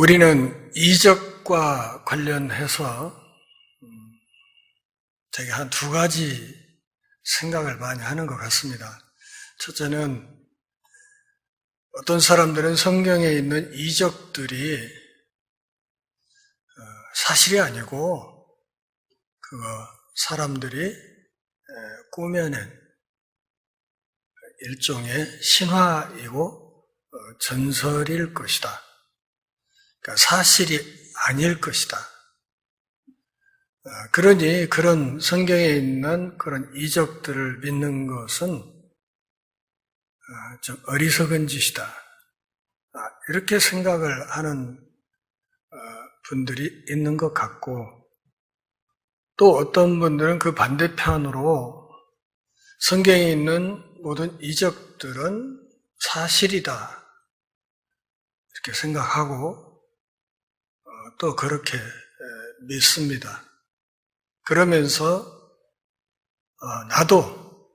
우리는 이적과 관련해서 되게 한 두 가지 생각을 많이 하는 것 같습니다. 첫째는 어떤 사람들은 성경에 있는 이적들이 사실이 아니고 그거 사람들이 꾸며낸 일종의 신화이고 전설일 것이다. 그러니까 사실이 아닐 것이다. 그러니 그런 성경에 있는 그런 이적들을 믿는 것은 좀 어리석은 짓이다. 이렇게 생각을 하는 분들이 있는 것 같고, 또 어떤 분들은 그 반대편으로 성경에 있는 모든 이적들은 사실이다 이렇게 생각하고 또 그렇게 믿습니다. 그러면서 나도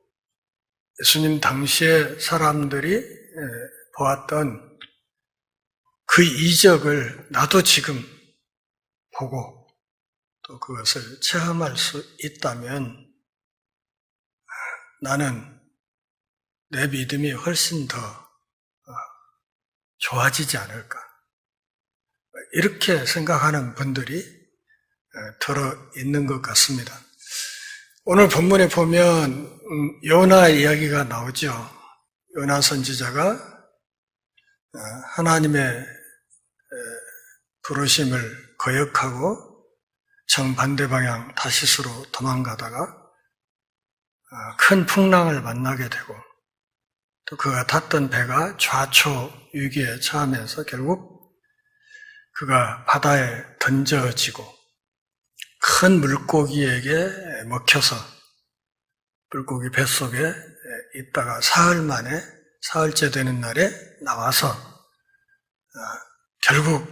예수님 당시에 사람들이 보았던 그 이적을 나도 지금 보고 또 그것을 체험할 수 있다면 나는 내 믿음이 훨씬 더 좋아지지 않을까. 이렇게 생각하는 분들이 들어 있는 것 같습니다. 오늘 본문에 보면 요나 이야기가 나오죠. 요나 선지자가 하나님의 부르심을 거역하고 정반대 방향 다시스로 도망가다가 큰 풍랑을 만나게 되고 또 그가 탔던 배가 좌초위기에 처하면서 결국 그가 바다에 던져지고 큰 물고기에게 먹혀서 물고기 뱃속에 있다가 사흘 만에 사흘째 되는 날에 나와서 결국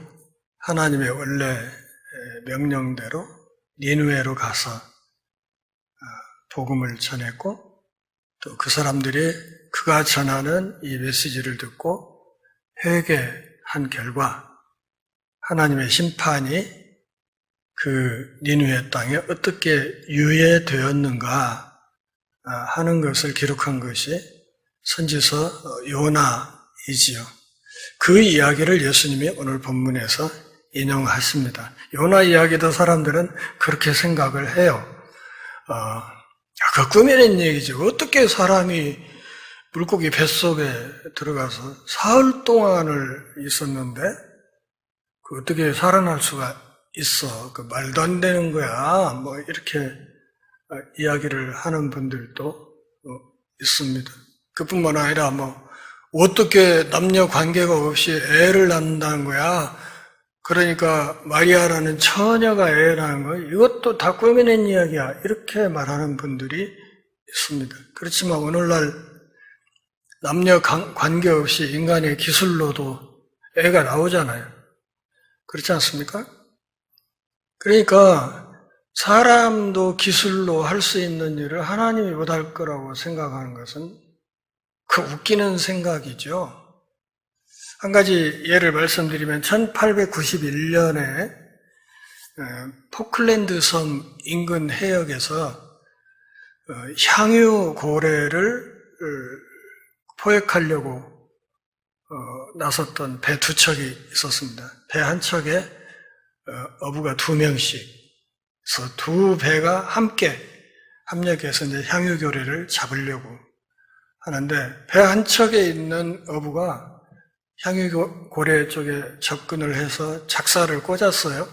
하나님의 원래 명령대로 니느웨로 가서 복음을 전했고 또 그 사람들이 그가 전하는 이 메시지를 듣고 회개한 결과 하나님의 심판이 그 니느웨 땅에 어떻게 유예되었는가 하는 것을 기록한 것이 선지서 요나이지요. 그 이야기를 예수님이 오늘 본문에서 인용하십니다. 요나 이야기도 사람들은 그렇게 생각을 해요. 그 꾸며낸 얘기죠. 어떻게 사람이 물고기 뱃속에 들어가서 사흘 동안을 있었는데 그 어떻게 살아날 수가 있어. 그 말도 안 되는 거야. 뭐 이렇게 이야기를 하는 분들도 있습니다. 그뿐만 아니라 어떻게 남녀 관계가 없이 애를 낳는다는 거야. 그러니까 마리아라는 처녀가 애를 낳는 거야. 이것도 다 꾸며낸 이야기야. 이렇게 말하는 분들이 있습니다. 그렇지만 오늘날 남녀 관계 없이 인간의 기술로도 애가 나오잖아요. 그렇지 않습니까? 그러니까 사람도 기술로 할 수 있는 일을 하나님이 못할 거라고 생각하는 것은 그 웃기는 생각이죠. 한 가지 예를 말씀드리면 1891년에 포클랜드 섬 인근 해역에서 향유 고래를 포획하려고 나섰던 배 두 척이 있었습니다. 배 한 척에 어부가 2명씩 그래서 두 배가 함께 합력해서 이제 향유 고래를 잡으려고 하는데 배 한 척에 있는 어부가 향유 고래 쪽에 접근을 해서 작사를 꽂았어요.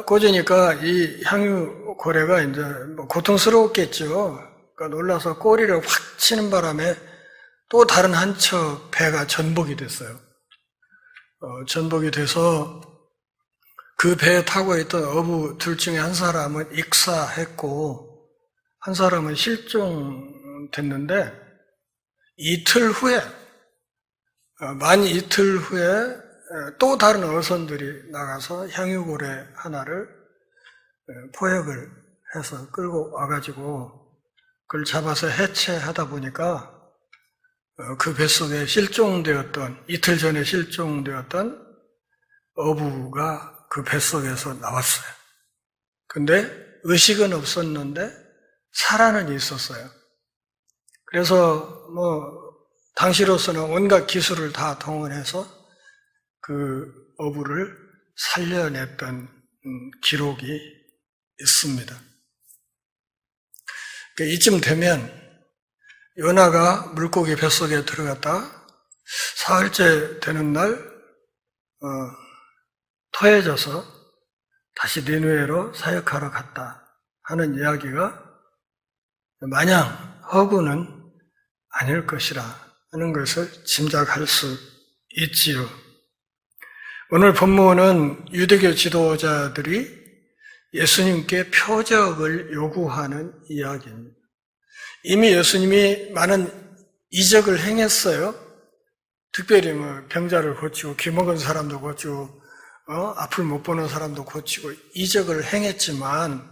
꽂으니까 이 향유 고래가 이제 고통스러웠겠죠. 그러니까 놀라서 꼬리를 확 치는 바람에 또 다른 한 척 배가 전복이 됐어요. 전복이 돼서 그 배에 타고 있던 어부 둘 중에 한 사람은 익사했고 한 사람은 실종됐는데 만 이틀 후에 또 다른 어선들이 나가서 향유고래 하나를 포획을 해서 끌고 와가지고 그걸 잡아서 해체하다 보니까 그 뱃속에 실종되었던, 이틀 전에 실종되었던 어부가 그 뱃속에서 나왔어요. 근데 의식은 없었는데 살아는 있었어요. 그래서 당시로서는 온갖 기술을 다 동원해서 그 어부를 살려냈던 기록이 있습니다. 이쯤 되면 요나가 물고기 뱃속에 들어갔다 사흘째 되는 날 토해져서 다시 니느웨로 사역하러 갔다 하는 이야기가 마냥 허구는 아닐 것이라 하는 것을 짐작할 수 있지요. 오늘 본문은 유대교 지도자들이 예수님께 표적을 요구하는 이야기입니다. 이미 예수님이 많은 이적을 행했어요. 특별히 병자를 고치고 귀 먹은 사람도 고치고 앞을 못 보는 사람도 고치고 이적을 행했지만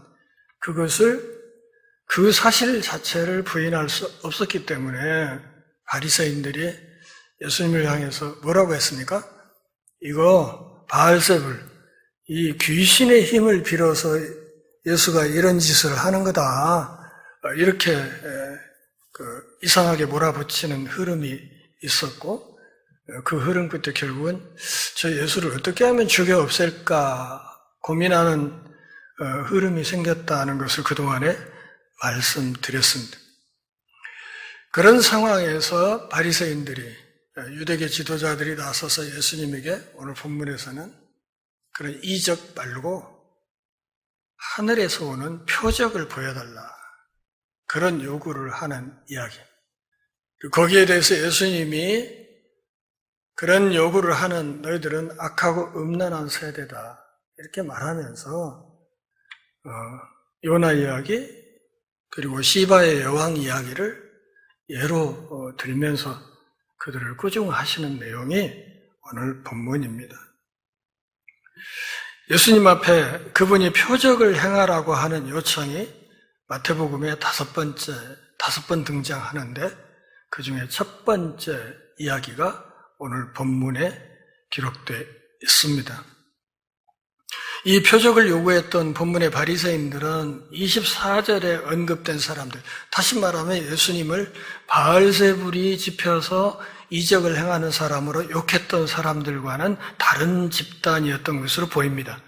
그 사실 자체를 부인할 수 없었기 때문에 바리새인들이 예수님을 향해서 뭐라고 했습니까? 이거 바알세불, 이 귀신의 힘을 빌어서 예수가 이런 짓을 하는 거다. 이렇게 이상하게 몰아붙이는 흐름이 있었고 그 흐름 끝에 결국은 저 예수를 어떻게 하면 죽여 없앨까 고민하는 흐름이 생겼다는 것을 그동안에 말씀드렸습니다. 그런 상황에서 바리새인들이 유대계 지도자들이 나서서 예수님에게 오늘 본문에서는 그런 이적 말고 하늘에서 오는 표적을 보여달라 그런 요구를 하는 이야기. 거기에 대해서 예수님이 그런 요구를 하는 너희들은 악하고 음란한 세대다 이렇게 말하면서 요나 이야기 그리고 시바의 여왕 이야기를 예로 들면서 그들을 꾸중하시는 내용이 오늘 본문입니다. 예수님 앞에 그분이 표적을 행하라고 하는 요청이 마태복음에 다섯 번 등장하는데 그 중에 첫 번째 이야기가 오늘 본문에 기록되어 있습니다. 이 표적을 요구했던 본문의 바리새인들은 24절에 언급된 사람들, 다시 말하면 예수님을 바알세불이 짚혀서 이적을 행하는 사람으로 욕했던 사람들과는 다른 집단이었던 것으로 보입니다.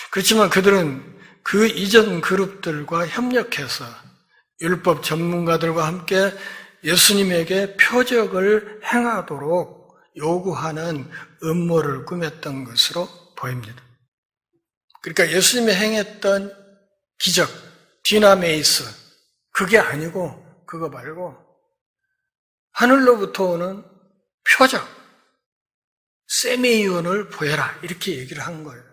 그렇지만 그들은 그 이전 그룹들과 협력해서 율법 전문가들과 함께 예수님에게 표적을 행하도록 요구하는 음모를 꾸몄던 것으로 보입니다. 그러니까 예수님이 행했던 기적, 디나메이스, 그게 아니고 그거 말고 하늘로부터 오는 표적, 세미온을 보여라 이렇게 얘기를 한 거예요.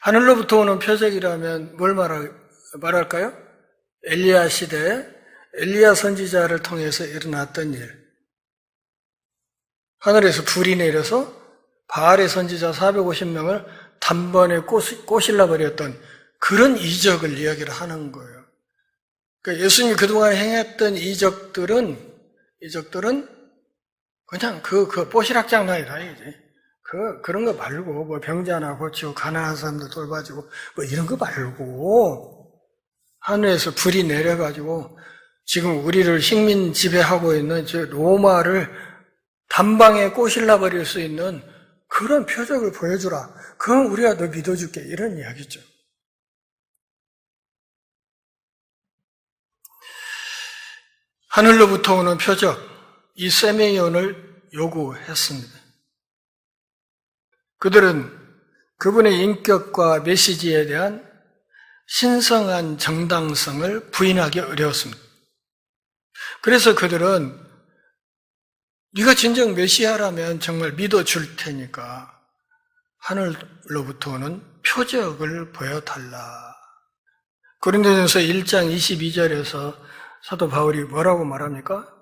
하늘로부터 오는 표적이라면 뭘 말할까요? 엘리야 시대에 엘리야 선지자를 통해서 일어났던 일. 하늘에서 불이 내려서 바알의 선지자 450명을 단번에 꼬실라 버렸던 그런 이적을 이야기를 하는 거예요. 그러니까 예수님이 그동안 행했던 이적들은 그냥 그 뽀시락 장난이다, 이제. 그런 거 말고, 병자 하나 고치고, 가난한 사람들 돌봐주고, 이런 거 말고, 하늘에서 불이 내려가지고, 지금 우리를 식민 지배하고 있는 저 로마를 단방에 꼬실라 버릴 수 있는 그런 표적을 보여주라. 그건 우리가 너 믿어줄게. 이런 이야기죠. 하늘로부터 오는 표적, 이 세메ion을 요구했습니다. 그들은 그분의 인격과 메시지에 대한 신성한 정당성을 부인하기 어려웠습니다. 그래서 그들은 네가 진정 메시아라면 정말 믿어줄 테니까 하늘로부터 오는 표적을 보여달라. 고린도전서 1장 22절에서 사도 바울이 뭐라고 말합니까?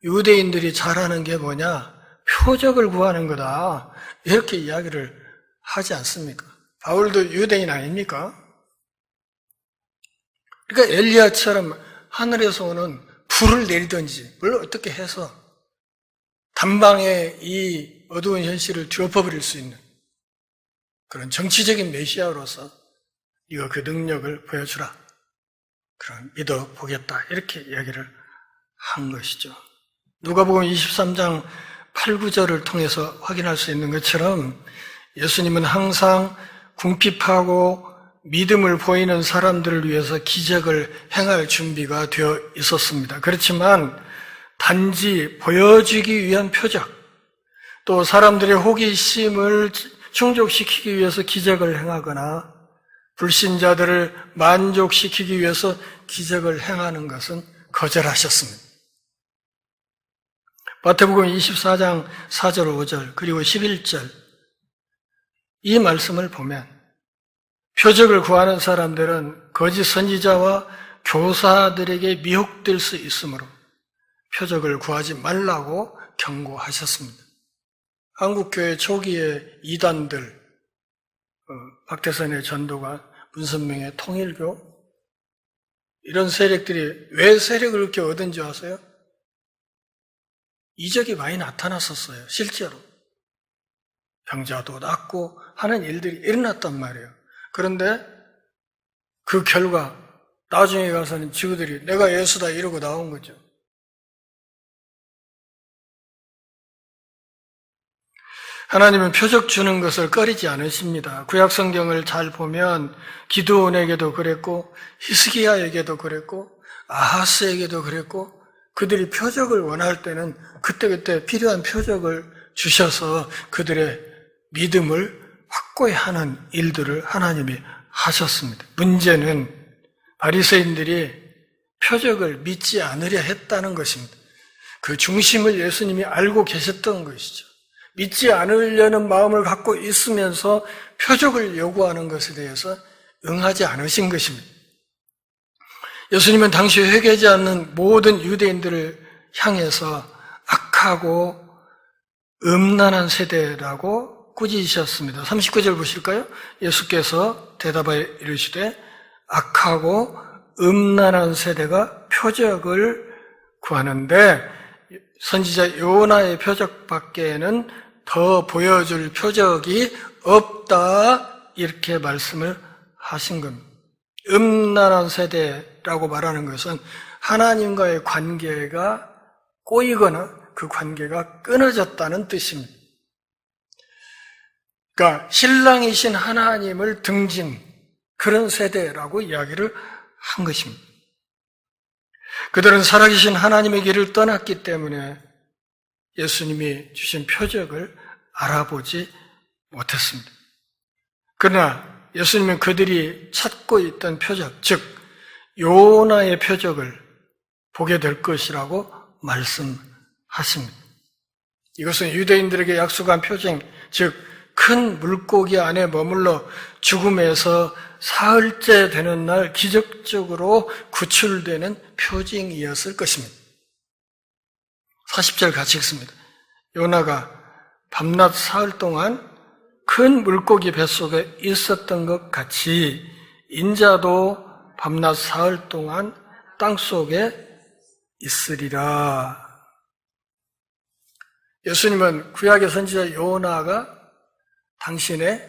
유대인들이 잘하는 게 뭐냐? 표적을 구하는 거다. 이렇게 이야기를 하지 않습니까? 바울도 유대인 아닙니까? 그러니까 엘리야처럼 하늘에서 오는 불을 내리든지 뭘 어떻게 해서 단방에 이 어두운 현실을 뒤엎어버릴 수 있는 그런 정치적인 메시아로서 이거 그 능력을 보여주라. 그럼 믿어보겠다. 이렇게 이야기를 한 것이죠. 누가복음 23장 8, 9절을 통해서 확인할 수 있는 것처럼 예수님은 항상 궁핍하고 믿음을 보이는 사람들을 위해서 기적을 행할 준비가 되어 있었습니다. 그렇지만 단지 보여주기 위한 표적, 또 사람들의 호기심을 충족시키기 위해서 기적을 행하거나 불신자들을 만족시키기 위해서 기적을 행하는 것은 거절하셨습니다. 마태복음 24장 4절 5절 그리고 11절 이 말씀을 보면 표적을 구하는 사람들은 거짓 선지자와 교사들에게 미혹될 수 있으므로 표적을 구하지 말라고 경고하셨습니다. 한국교회 초기의 이단들, 박태선의 전도가, 문선명의 통일교, 이런 세력들이 왜 세력을 그렇게 얻은 줄 아세요? 이적이 많이 나타났었어요. 실제로. 병자도 낫고 하는 일들이 일어났단 말이에요. 그런데 그 결과 나중에 가서는 지구들이 내가 예수다 이러고 나온 거죠. 하나님은 표적 주는 것을 꺼리지 않으십니다. 구약 성경을 잘 보면 기드온에게도 그랬고 히스기야에게도 그랬고 아하스에게도 그랬고 그들이 표적을 원할 때는 그때그때 필요한 표적을 주셔서 그들의 믿음을 확고히 하는 일들을 하나님이 하셨습니다. 문제는 바리새인들이 표적을 믿지 않으려 했다는 것입니다. 그 중심을 예수님이 알고 계셨던 것이죠. 믿지 않으려는 마음을 갖고 있으면서 표적을 요구하는 것에 대해서 응하지 않으신 것입니다. 예수님은 당시 회개하지 않는 모든 유대인들을 향해서 악하고 음란한 세대라고 꾸짖으셨습니다. 39절 보실까요? 예수께서 대답하여 이르시되 악하고 음란한 세대가 표적을 구하는데 선지자 요나의 표적밖에는 더 보여줄 표적이 없다 이렇게 말씀을 하신 겁니다. 음란한 세대라고 말하는 것은 하나님과의 관계가 꼬이거나 그 관계가 끊어졌다는 뜻입니다. 그러니까 신랑이신 하나님을 등진 그런 세대라고 이야기를 한 것입니다. 그들은 살아계신 하나님의 길을 떠났기 때문에 예수님이 주신 표적을 알아보지 못했습니다. 그러나 예수님은 그들이 찾고 있던 표적, 즉 요나의 표적을 보게 될 것이라고 말씀하십니다. 이것은 유대인들에게 약속한 표징, 즉 큰 물고기 안에 머물러 죽음에서 사흘째 되는 날 기적적으로 구출되는 표징이었을 것입니다. 40절 같이 읽습니다. 요나가 밤낮 사흘 동안 큰 물고기 뱃속에 있었던 것 같이 인자도 밤낮 사흘 동안 땅속에 있으리라. 예수님은 구약의 선지자 요나가 당신의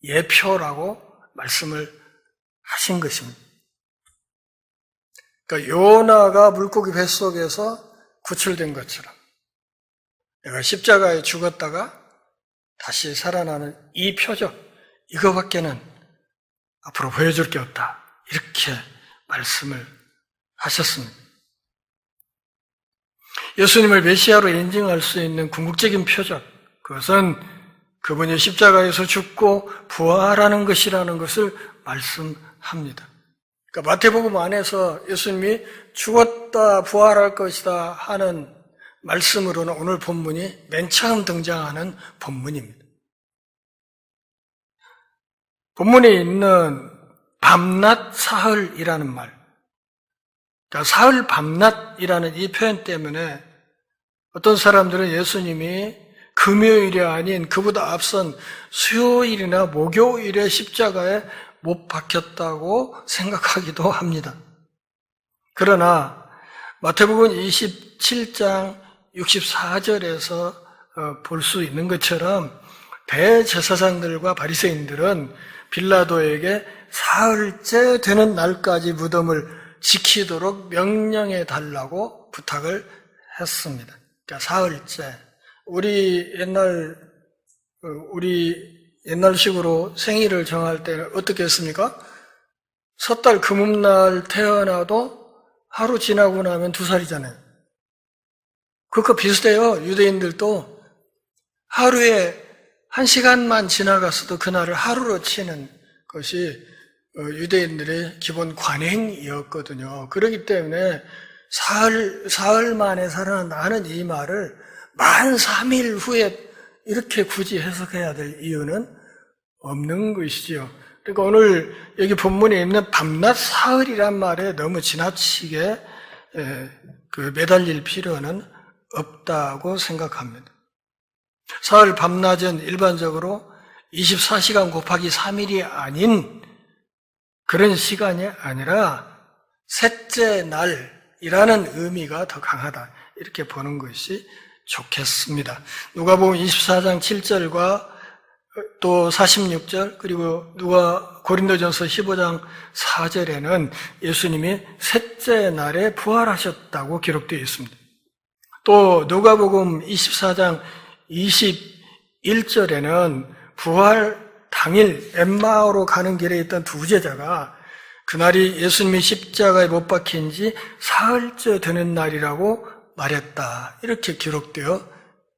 예표라고 말씀을 하신 것입니다. 그러니까 요나가 물고기 뱃속에서 구출된 것처럼 내가 십자가에 죽었다가 다시 살아나는 이 표적, 이거밖에는 앞으로 보여줄 게 없다. 이렇게 말씀을 하셨습니다. 예수님을 메시아로 인정할 수 있는 궁극적인 표적, 그것은 그분이 십자가에서 죽고 부활하는 것이라는 것을 말씀합니다. 그러니까 마태복음 안에서 예수님이 죽었다 부활할 것이다 하는 말씀으로는 오늘 본문이 맨 처음 등장하는 본문입니다. 본문에 있는 밤낮 사흘이라는 말, 그러니까 사흘 밤낮이라는 이 표현 때문에 어떤 사람들은 예수님이 금요일이 아닌 그보다 앞선 수요일이나 목요일에 십자가에 못 박혔다고 생각하기도 합니다. 그러나 마태복음 27장 64절에서 볼 수 있는 것처럼 대제사장들과 바리새인들은 빌라도에게 사흘째 되는 날까지 무덤을 지키도록 명령해 달라고 부탁을 했습니다. 그러니까 사흘째. 우리 옛날식으로 생일을 정할 때는 어떻게 했습니까? 섣달 금음날 태어나도 하루 지나고 나면 2살이잖아요. 그거 비슷해요. 유대인들도 하루에 1시간만 지나갔어도 그날을 하루로 치는 것이 유대인들의 기본 관행이었거든요. 그렇기 때문에 사흘 만에 살아난다는 이 말을 만 3일 후에 이렇게 굳이 해석해야 될 이유는 없는 것이지요. 그러니까 오늘 여기 본문에 있는 밤낮 사흘이란 말에 너무 지나치게 매달릴 필요는 없다고 생각합니다. 사흘 밤낮은 일반적으로 24시간 곱하기 3일이 아닌 그런 시간이 아니라 셋째 날이라는 의미가 더 강하다. 이렇게 보는 것이 좋겠습니다. 누가복음 24장 7절과 또 46절 그리고 고린도전서 15장 4절에는 예수님이 셋째 날에 부활하셨다고 기록되어 있습니다. 또 누가복음 24장 21절에는 부활 당일 엠마오로 가는 길에 있던 두 제자가 그날이 예수님이 십자가에 못 박힌 지 사흘째 되는 날이라고 말했다. 이렇게 기록되어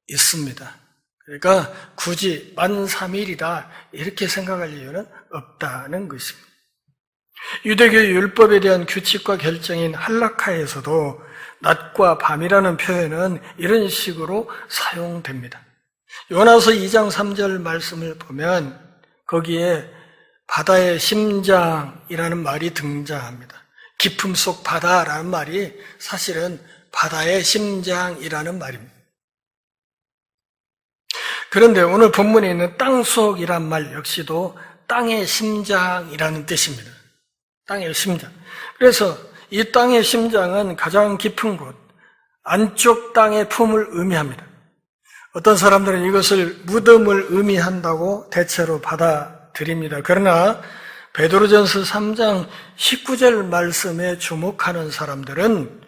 있습니다. 그러니까 굳이 만 3일이다 이렇게 생각할 이유는 없다는 것입니다. 유대교 율법에 대한 규칙과 결정인 할라카에서도 낮과 밤이라는 표현은 이런 식으로 사용됩니다. 요나서 2장 3절 말씀을 보면 거기에 바다의 심장이라는 말이 등장합니다. 깊음 속 바다라는 말이 사실은 바다의 심장이라는 말입니다. 그런데 오늘 본문에 있는 땅속이란 말 역시도 땅의 심장이라는 뜻입니다. 땅의 심장. 그래서 이 땅의 심장은 가장 깊은 곳, 안쪽 땅의 품을 의미합니다. 어떤 사람들은 이것을 무덤을 의미한다고 대체로 받아들입니다. 그러나 베드로전서 3장 19절 말씀에 주목하는 사람들은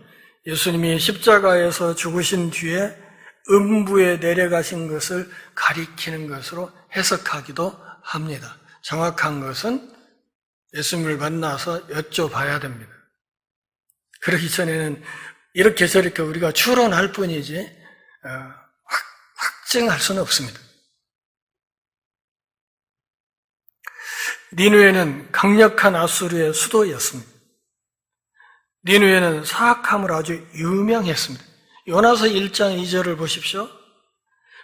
예수님이 십자가에서 죽으신 뒤에 음부에 내려가신 것을 가리키는 것으로 해석하기도 합니다. 정확한 것은 예수님을 만나서 여쭤봐야 됩니다. 그러기 전에는 이렇게 저렇게 우리가 추론할 뿐이지 확증할 수는 없습니다. 니느웨는 강력한 아수르의 수도였습니다. 니느웨는 사악함으로 아주 유명했습니다. 요나서 1장 2절을 보십시오.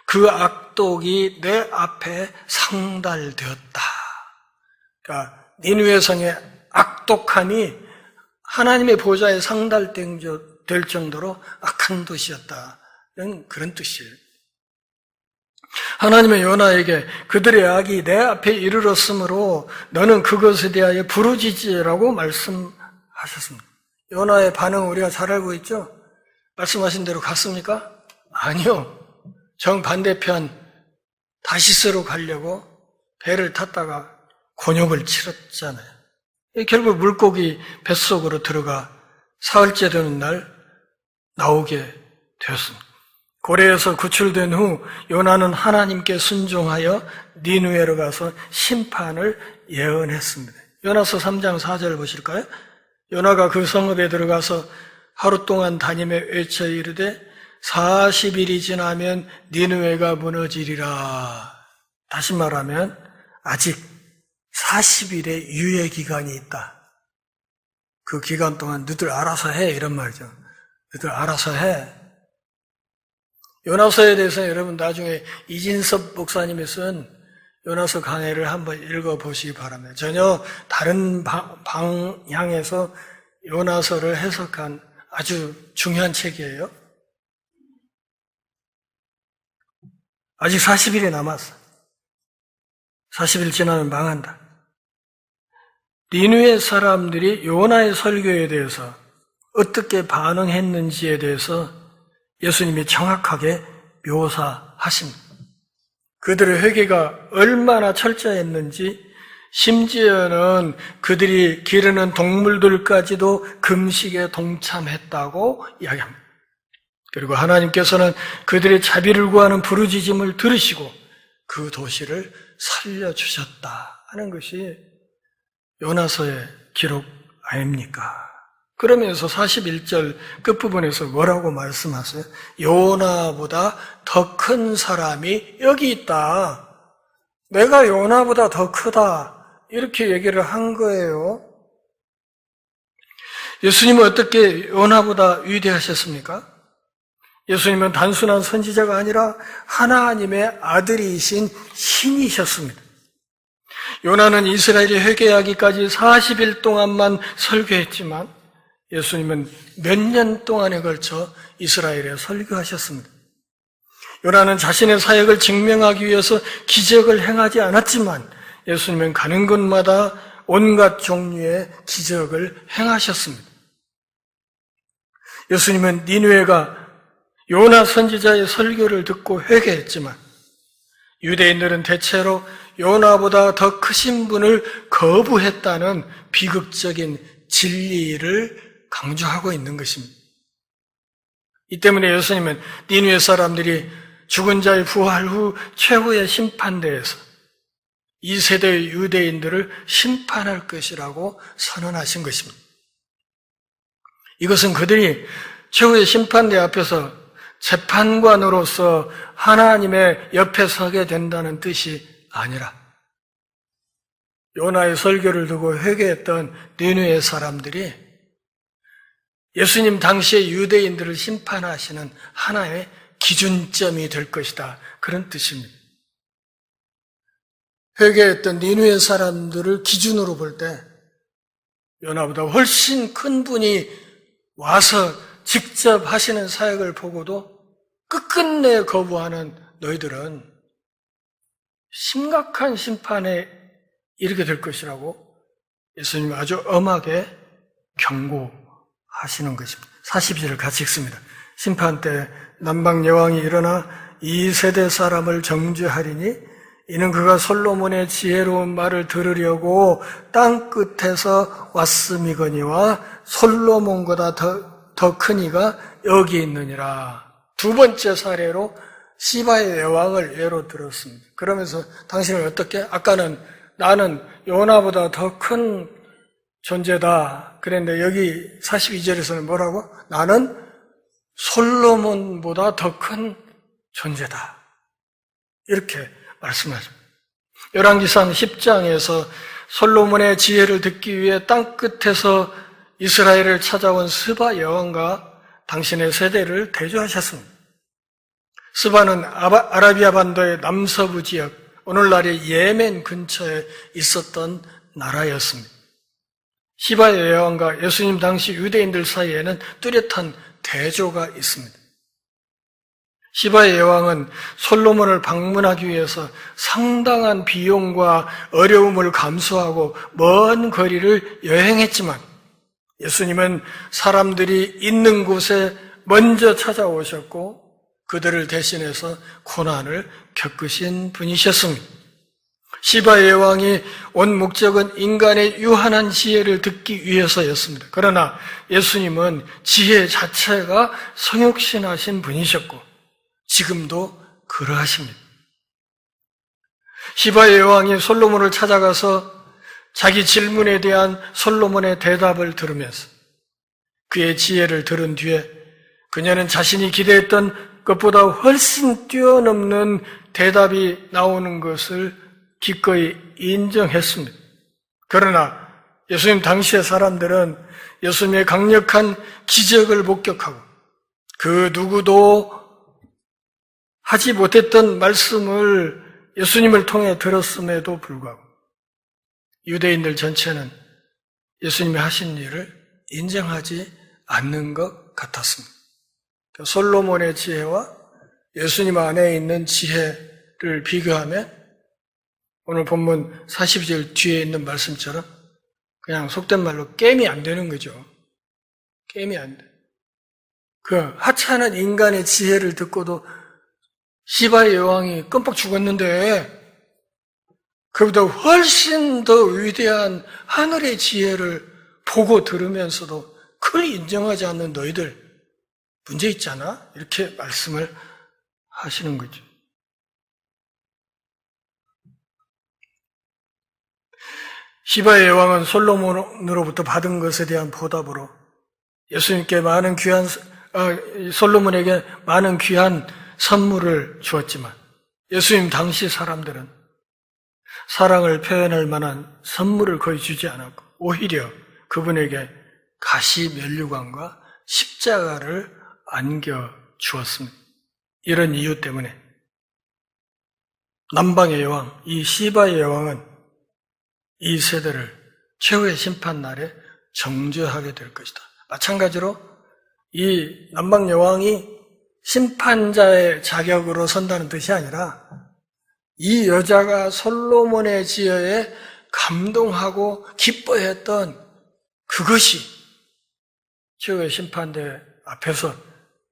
그 악독이 내 앞에 상달되었다. 그러니까 니느웨 성의 악독함이 하나님의 보좌에 상달될 정도로 악한 도시였다는 그런 뜻이에요. 하나님의 요나에게 그들의 악이 내 앞에 이르렀으므로 너는 그것에 대하여 부르짖으라고 말씀하셨습니다. 요나의 반응 우리가 잘 알고 있죠? 말씀하신 대로 갔습니까? 아니요. 정반대편 다시스로 가려고 배를 탔다가 곤욕을 치렀잖아요. 결국 물고기 뱃속으로 들어가 사흘째 되는 날 나오게 되었습니다. 고래에서 구출된 후 요나는 하나님께 순종하여 니느웨로 가서 심판을 예언했습니다. 요나서 3장 4절 보실까요? 요나가 그 성읍에 들어가서 하루 동안 다니며 외쳐 이르되 40일이 지나면 니느웨가 무너지리라. 다시 말하면 아직 40일의 유예 기간이 있다. 그 기간 동안 너희들 알아서 해 이런 말이죠. 너희들 알아서 해. 요나서에 대해서 여러분 나중에 이진섭 목사님이 쓴 요나서 강해를 한번 읽어보시기 바랍니다. 전혀 다른 방향에서 요나서를 해석한 아주 중요한 책이에요. 아직 40일이 남았어. 40일 지나면 망한다. 니느웨 사람들이 요나의 설교에 대해서 어떻게 반응했는지에 대해서 예수님이 정확하게 묘사하십니다. 그들의 회개가 얼마나 철저했는지, 심지어는 그들이 기르는 동물들까지도 금식에 동참했다고 이야기합니다. 그리고 하나님께서는 그들의 자비를 구하는 부르짖음을 들으시고 그 도시를 살려주셨다 하는 것이 요나서의 기록 아닙니까? 그러면서 41절 끝부분에서 뭐라고 말씀하세요? 요나보다 더 큰 사람이 여기 있다. 내가 요나보다 더 크다. 이렇게 얘기를 한 거예요. 예수님은 어떻게 요나보다 위대하셨습니까? 예수님은 단순한 선지자가 아니라 하나님의 아들이신 신이셨습니다. 요나는 이스라엘이 회개하기까지 40일 동안만 설교했지만 예수님은 몇 년 동안에 걸쳐 이스라엘에 설교하셨습니다. 요나는 자신의 사역을 증명하기 위해서 기적을 행하지 않았지만 예수님은 가는 곳마다 온갖 종류의 기적을 행하셨습니다. 예수님은 니느웨가 요나 선지자의 설교를 듣고 회개했지만 유대인들은 대체로 요나보다 더 크신 분을 거부했다는 비극적인 진리를 강조하고 있는 것입니다. 이 때문에 예수님은 니느웨 사람들이 죽은 자의 부활 후 최후의 심판대에서 이 세대의 유대인들을 심판할 것이라고 선언하신 것입니다. 이것은 그들이 최후의 심판대 앞에서 재판관으로서 하나님의 옆에 서게 된다는 뜻이 아니라 요나의 설교를 두고 회개했던 니느웨 사람들이 예수님 당시의 유대인들을 심판하시는 하나의 기준점이 될 것이다. 그런 뜻입니다. 회개했던 니느웨 사람들을 기준으로 볼 때 요나보다 훨씬 큰 분이 와서 직접 하시는 사역을 보고도 끝끝내 거부하는 너희들은 심각한 심판에 이르게 될 것이라고 예수님이 아주 엄하게 경고하시는 것입니다. 40절을 같이 읽습니다. 심판 때 남방 여왕이 일어나 이 세대 사람을 정죄하리니 이는 그가 솔로몬의 지혜로운 말을 들으려고 땅 끝에서 왔음이거니와 솔로몬보다 더 큰 이가 여기 있느니라. 두 번째 사례로 시바의 여왕을 예로 들었습니다. 그러면서 당신은 어떻게? 아까는 나는 요나보다 더 큰 존재다. 그랬는데 여기 42절에서는 뭐라고? 나는 솔로몬보다 더 큰 존재다. 이렇게 말씀하십니다. 열왕기상 10장에서 솔로몬의 지혜를 듣기 위해 땅 끝에서 이스라엘을 찾아온 스바 여왕과 당신의 세대를 대조하셨습니다. 스바는 아라비아 반도의 남서부 지역, 오늘날의 예멘 근처에 있었던 나라였습니다. 시바의 여왕과 예수님 당시 유대인들 사이에는 뚜렷한 대조가 있습니다. 시바의 여왕은 솔로몬을 방문하기 위해서 상당한 비용과 어려움을 감수하고 먼 거리를 여행했지만 예수님은 사람들이 있는 곳에 먼저 찾아오셨고 그들을 대신해서 고난을 겪으신 분이셨습니다. 시바의 여왕이 온 목적은 인간의 유한한 지혜를 듣기 위해서였습니다. 그러나 예수님은 지혜 자체가 성육신하신 분이셨고 지금도 그러하십니다. 시바의 여왕이 솔로몬을 찾아가서 자기 질문에 대한 솔로몬의 대답을 들으면서 그의 지혜를 들은 뒤에 그녀는 자신이 기대했던 것보다 훨씬 뛰어넘는 대답이 나오는 것을 기꺼이 인정했습니다. 그러나 예수님 당시의 사람들은 예수님의 강력한 기적을 목격하고 그 누구도 하지 못했던 말씀을 예수님을 통해 들었음에도 불구하고 유대인들 전체는 예수님이 하신 일을 인정하지 않는 것 같았습니다. 솔로몬의 지혜와 예수님 안에 있는 지혜를 비교하면 오늘 본문 42절 뒤에 있는 말씀처럼 그냥 속된 말로 게임이 안 되는 거죠. 게임이 안 돼. 그 하찮은 인간의 지혜를 듣고도 시바의 여왕이 끔뻑 죽었는데 그보다 훨씬 더 위대한 하늘의 지혜를 보고 들으면서도 그걸 인정하지 않는 너희들 문제 있잖아? 이렇게 말씀을 하시는 거죠. 시바의 여왕은 솔로몬으로부터 받은 것에 대한 보답으로 예수님께 솔로몬에게 많은 귀한 선물을 주었지만 예수님 당시 사람들은 사랑을 표현할 만한 선물을 거의 주지 않았고 오히려 그분에게 가시 면류관과 십자가를 안겨 주었습니다. 이런 이유 때문에 남방의 여왕, 이 시바의 여왕은 이 세대를 최후의 심판날에 정죄하게 될 것이다. 마찬가지로 이 남방 여왕이 심판자의 자격으로 선다는 뜻이 아니라 이 여자가 솔로몬의 지혜에 감동하고 기뻐했던 그것이 최후의 심판대 앞에서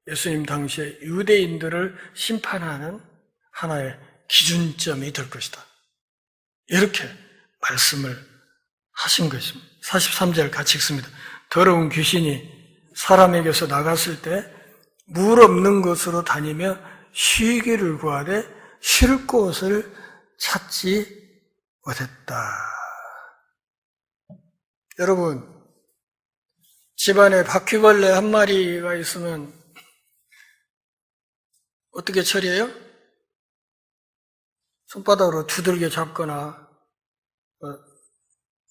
예수님 당시에 유대인들을 심판하는 하나의 기준점이 될 것이다. 이렇게 말씀을 하신 것입니다. 43절 같이 읽습니다. 더러운 귀신이 사람에게서 나갔을 때 물 없는 곳으로 다니며 쉬기를 구하되 쉴 곳을 찾지 못했다. 여러분, 집안에 바퀴벌레 한 마리가 있으면 어떻게 처리해요? 손바닥으로 두들겨 잡거나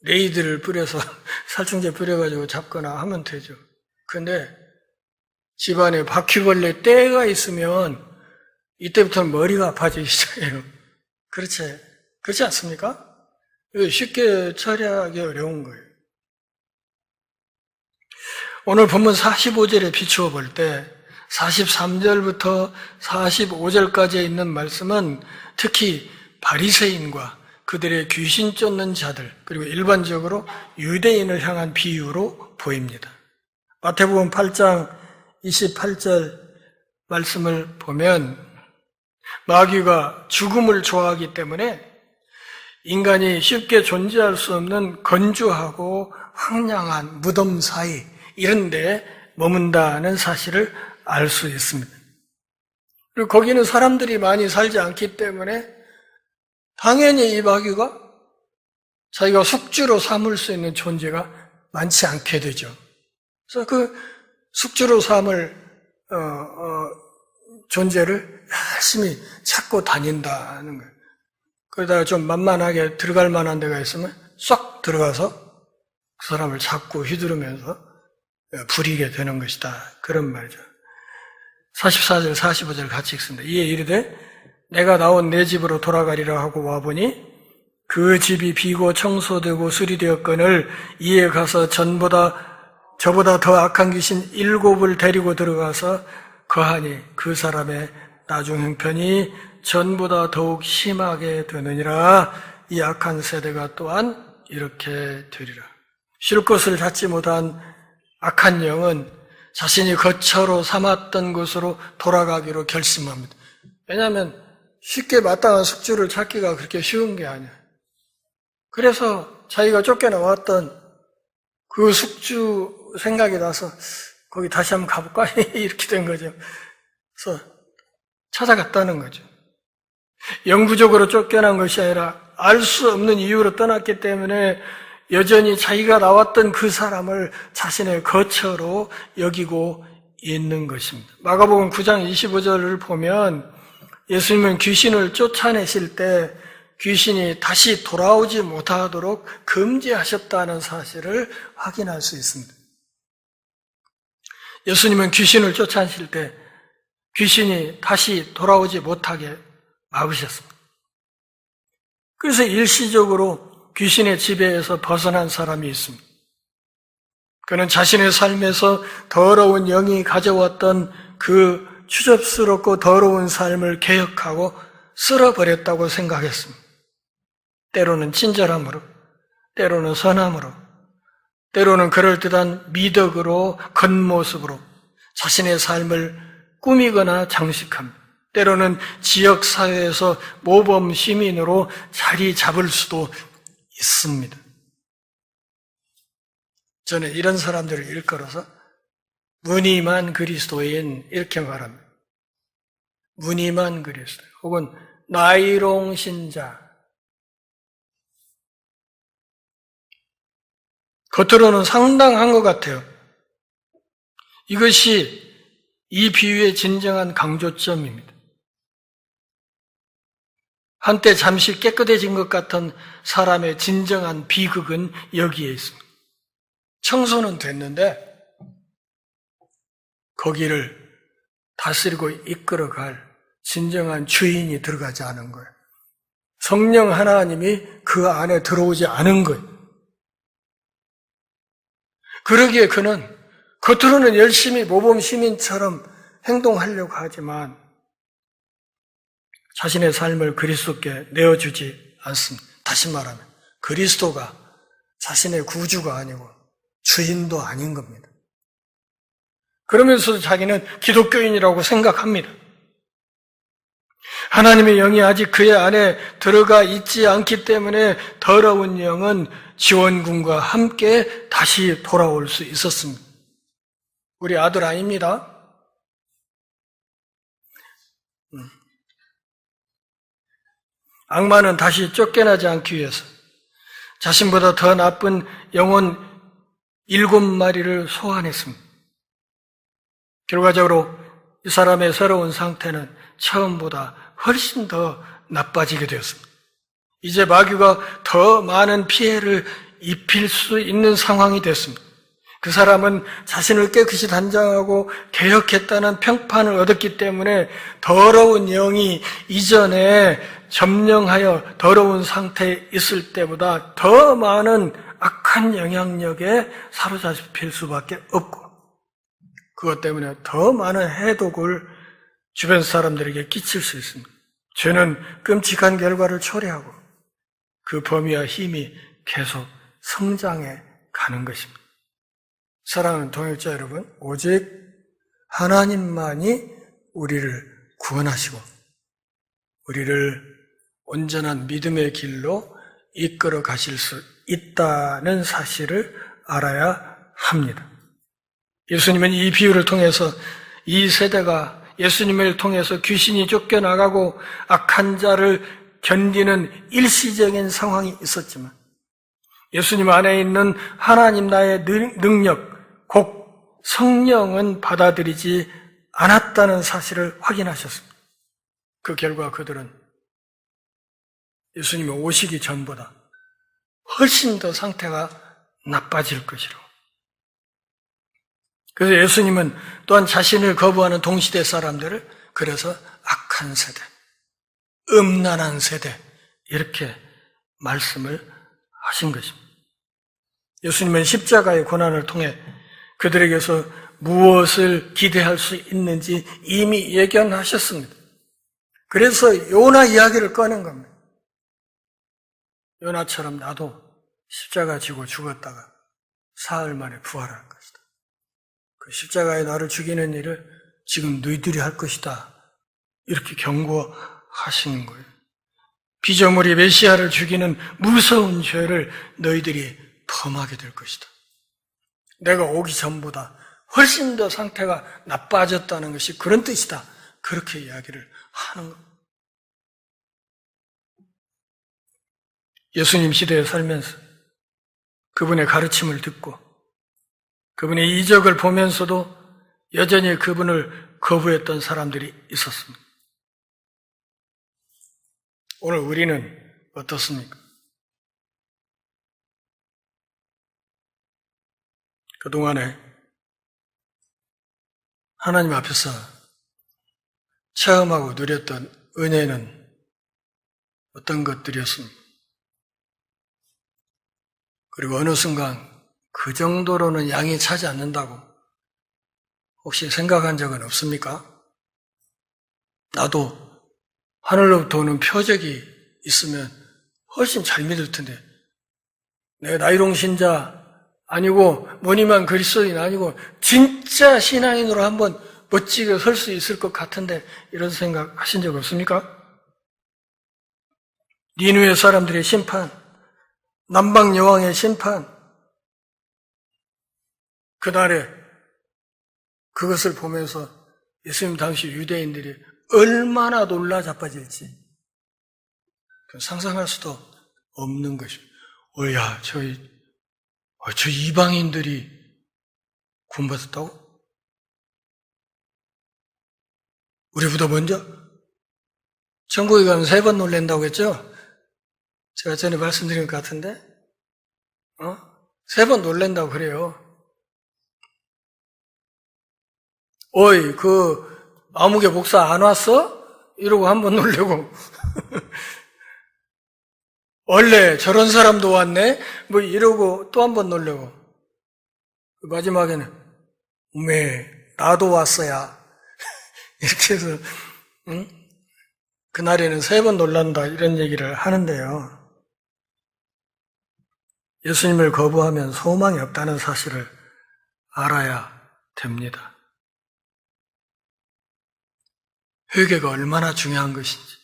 레이드를 뿌려서 살충제 뿌려가지고 잡거나 하면 되죠. 그런데 집안에 바퀴벌레 떼가 있으면 이때부터는 머리가 아파지기 시작해요. 그렇지 않습니까? 이거 쉽게 처리하기 어려운 거예요. 오늘 본문 45절에 비추어 볼 때 43절부터 45절까지에 있는 말씀은 특히 바리새인과 그들의 귀신 쫓는 자들 그리고 일반적으로 유대인을 향한 비유로 보입니다. 마태복음 8장 28절 말씀을 보면 마귀가 죽음을 좋아하기 때문에 인간이 쉽게 존재할 수 없는 건조하고 황량한 무덤 사이 이런 데 머문다는 사실을 알 수 있습니다. 그리고 거기는 사람들이 많이 살지 않기 때문에 당연히 이 마귀가 자기가 숙주로 삼을 수 있는 존재가 많지 않게 되죠. 그래서 그 숙주로 삼을 존재를 열심히 찾고 다닌다는 거예요. 그러다가 좀 만만하게 들어갈 만한 데가 있으면 쏙 들어가서 그 사람을 잡고 휘두르면서 부리게 되는 것이다. 그런 말이죠. 44절, 45절 같이 읽습니다. 이에 이르되 내가 나온 내 집으로 돌아가리라 하고 와보니 그 집이 비고 청소되고 수리되었거늘 이에 가서 저보다 더 악한 귀신 7을 데리고 들어가서 거하니 그 사람의 나중 형편이 전보다 더욱 심하게 되느니라. 이 악한 세대가 또한 이렇게 되리라. 쉴 곳을 찾지 못한 악한 영은 자신이 거처로 삼았던 곳으로 돌아가기로 결심합니다. 왜냐하면 쉽게 마땅한 숙주를 찾기가 그렇게 쉬운 게 아니야. 그래서 자기가 쫓겨나왔던 그 숙주 생각이 나서 거기 다시 한번 가볼까? 이렇게 된 거죠. 그래서 찾아갔다는 거죠. 영구적으로 쫓겨난 것이 아니라 알 수 없는 이유로 떠났기 때문에 여전히 자기가 나왔던 그 사람을 자신의 거처로 여기고 있는 것입니다. 마가복음 9장 25절을 보면 예수님은 귀신을 쫓아내실 때 귀신이 다시 돌아오지 못하도록 금지하셨다는 사실을 확인할 수 있습니다. 예수님은 귀신을 쫓아내실 때 귀신이 다시 돌아오지 못하게 막으셨습니다. 그래서 일시적으로 귀신의 지배에서 벗어난 사람이 있습니다. 그는 자신의 삶에서 더러운 영이 가져왔던 그 추접스럽고 더러운 삶을 개혁하고 쓸어버렸다고 생각했습니다. 때로는 친절함으로, 때로는 선함으로, 때로는 그럴듯한 미덕으로 겉모습으로 자신의 삶을 꾸미거나 장식합니다. 때로는 지역사회에서 모범 시민으로 자리 잡을 수도 있습니다. 저는 이런 사람들을 일컬어서 무늬만 그리스도인 이렇게 말합니다. 무늬만 그리스도 혹은 나이롱 신자. 겉으로는 상당한 것 같아요. 이것이 이 비유의 진정한 강조점입니다. 한때 잠시 깨끗해진 것 같은 사람의 진정한 비극은 여기에 있습니다. 청소는 됐는데 거기를 다스리고 이끌어갈 진정한 주인이 들어가지 않은 거예요. 성령 하나님이 그 안에 들어오지 않은 거예요. 그러기에 그는 겉으로는 열심히 모범 시민처럼 행동하려고 하지만 자신의 삶을 그리스도께 내어주지 않습니다. 다시 말하면 그리스도가 자신의 구주가 아니고 주인도 아닌 겁니다. 그러면서도 자기는 기독교인이라고 생각합니다. 하나님의 영이 아직 그의 안에 들어가 있지 않기 때문에 더러운 영은 지원군과 함께 다시 돌아올 수 있었습니다. 우리 아들 아닙니다. 악마는 다시 쫓겨나지 않기 위해서 자신보다 더 나쁜 영혼 7마리를 소환했습니다. 결과적으로 이 사람의 새로운 상태는 처음보다 훨씬 더 나빠지게 되었습니다. 이제 마귀가 더 많은 피해를 입힐 수 있는 상황이 됐습니다. 그 사람은 자신을 깨끗이 단장하고 개혁했다는 평판을 얻었기 때문에 더러운 영이 이전에 점령하여 더러운 상태에 있을 때보다 더 많은 악한 영향력에 사로잡힐 수밖에 없고 그것 때문에 더 많은 해독을 주변 사람들에게 끼칠 수 있습니다. 죄는 끔찍한 결과를 초래하고 그 범위와 힘이 계속 성장해 가는 것입니다. 사랑하는 동역자 여러분, 오직 하나님만이 우리를 구원하시고 우리를 온전한 믿음의 길로 이끌어 가실 수 있다는 사실을 알아야 합니다. 예수님은 이 비유를 통해서 이 세대가 예수님을 통해서 귀신이 쫓겨나가고 악한 자를 견디는 일시적인 상황이 있었지만 예수님 안에 있는 하나님 나의 능력, 곧 성령은 받아들이지 않았다는 사실을 확인하셨습니다. 그 결과 그들은 예수님이 오시기 전보다 훨씬 더 상태가 나빠질 것이라고. 그래서 예수님은 또한 자신을 거부하는 동시대 사람들을 그래서 악한 세대, 음란한 세대 이렇게 말씀을 하신 것입니다. 예수님은 십자가의 고난을 통해 그들에게서 무엇을 기대할 수 있는지 이미 예견하셨습니다. 그래서 요나 이야기를 꺼낸 겁니다. 요나처럼 나도 십자가 지고 죽었다가 사흘 만에 부활할 것이다. 그 십자가에 나를 죽이는 일을 지금 너희들이 할 것이다. 이렇게 경고하시는 거예요. 피조물이 메시아를 죽이는 무서운 죄를 너희들이 범하게 될 것이다. 내가 오기 전보다 훨씬 더 상태가 나빠졌다는 것이 그런 뜻이다. 그렇게 이야기를 하는 겁니다. 예수님 시대에 살면서 그분의 가르침을 듣고 그분의 이적을 보면서도 여전히 그분을 거부했던 사람들이 있었습니다. 오늘 우리는 어떻습니까? 그동안에 하나님 앞에서 체험하고 누렸던 은혜는 어떤 것들이었습니까? 그리고 어느 순간 그 정도로는 양이 차지 않는다고 혹시 생각한 적은 없습니까? 나도 하늘로부터 오는 표적이 있으면 훨씬 잘 믿을 텐데 내가 나이롱 신자 아니고 무늬만 그리스도인 아니고 진짜 신앙인으로 한번 멋지게 설 수 있을 것 같은데 이런 생각 하신 적 없습니까? 니느웨 사람들의 심판, 남방 여왕의 심판, 그날에 그것을 보면서 예수님 당시 유대인들이 얼마나 놀라 자빠질지 상상할 수도 없는 것입니다. 야, 저 이방인들이 구원받았다고? 우리보다 먼저? 천국에 가면 3번 놀란다고 했죠? 제가 전에 말씀드린 것 같은데, 3번 놀란다고 그래요. 어이, 아무개 목사 안 왔어? 이러고 한 번 놀래고. 원래 저런 사람도 왔네? 뭐 이러고 또 한 번 놀래고. 마지막에는, 나도 왔어야. 이렇게 해서, 그날에는 3번 놀란다, 이런 얘기를 하는데요. 예수님을 거부하면 소망이 없다는 사실을 알아야 됩니다. 회개가 얼마나 중요한 것인지.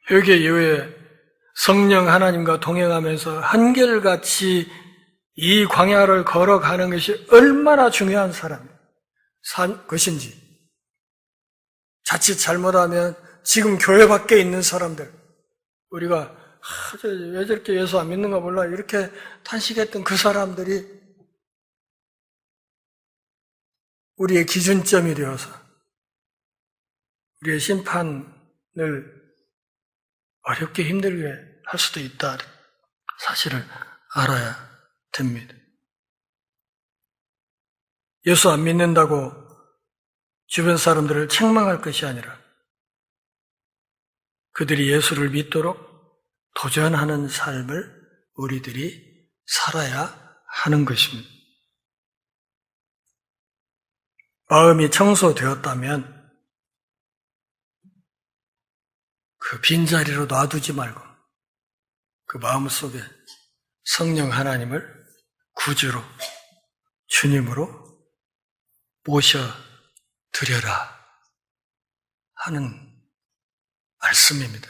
회개 이후에 성령 하나님과 동행하면서 한결같이 이 광야를 걸어가는 것이 얼마나 중요한 것인지. 자칫 잘못하면 지금 교회 밖에 있는 사람들, 우리가 왜 저렇게 예수 안 믿는가 몰라 이렇게 탄식했던 그 사람들이 우리의 기준점이 되어서 우리의 심판을 어렵게 힘들게 할 수도 있다 사실을 알아야 됩니다. 예수 안 믿는다고 주변 사람들을 책망할 것이 아니라 그들이 예수를 믿도록 도전하는 삶을 우리들이 살아야 하는 것입니다. 마음이 청소되었다면 그 빈자리로 놔두지 말고 그 마음속에 성령 하나님을 구주로 주님으로 모셔드려라 하는 말씀입니다.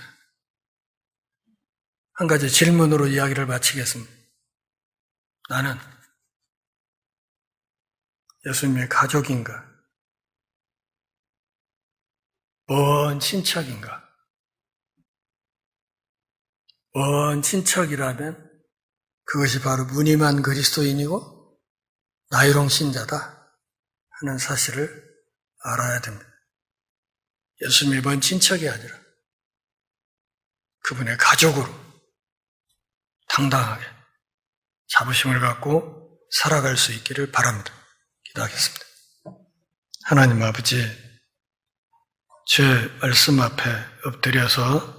한 가지 질문으로 이야기를 마치겠습니다. 나는 예수님의 가족인가? 먼 친척인가? 먼 친척이라면 그것이 바로 무늬만 그리스도인이고 나이롱 신자다 하는 사실을 알아야 됩니다. 예수님의 먼 친척이 아니라 그분의 가족으로 당당하게 자부심을 갖고 살아갈 수 있기를 바랍니다. 기도하겠습니다. 하나님 아버지, 제 말씀 앞에 엎드려서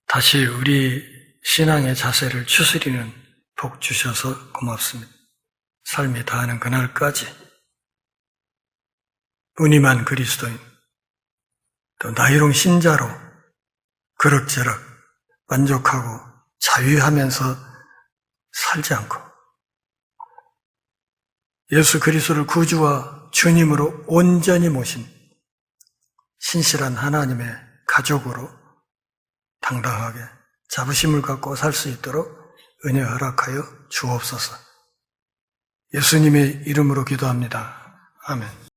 다시 우리 신앙의 자세를 추스리는 복 주셔서 고맙습니다. 삶이 다하는 그날까지 무늬만 그리스도인, 또 나이롱 신자로 그럭저럭 만족하고 자유하면서 살지 않고 예수 그리스도를 구주와 주님으로 온전히 모신 신실한 하나님의 가족으로 당당하게 자부심을 갖고 살 수 있도록 은혜 허락하여 주옵소서. 예수님의 이름으로 기도합니다. 아멘.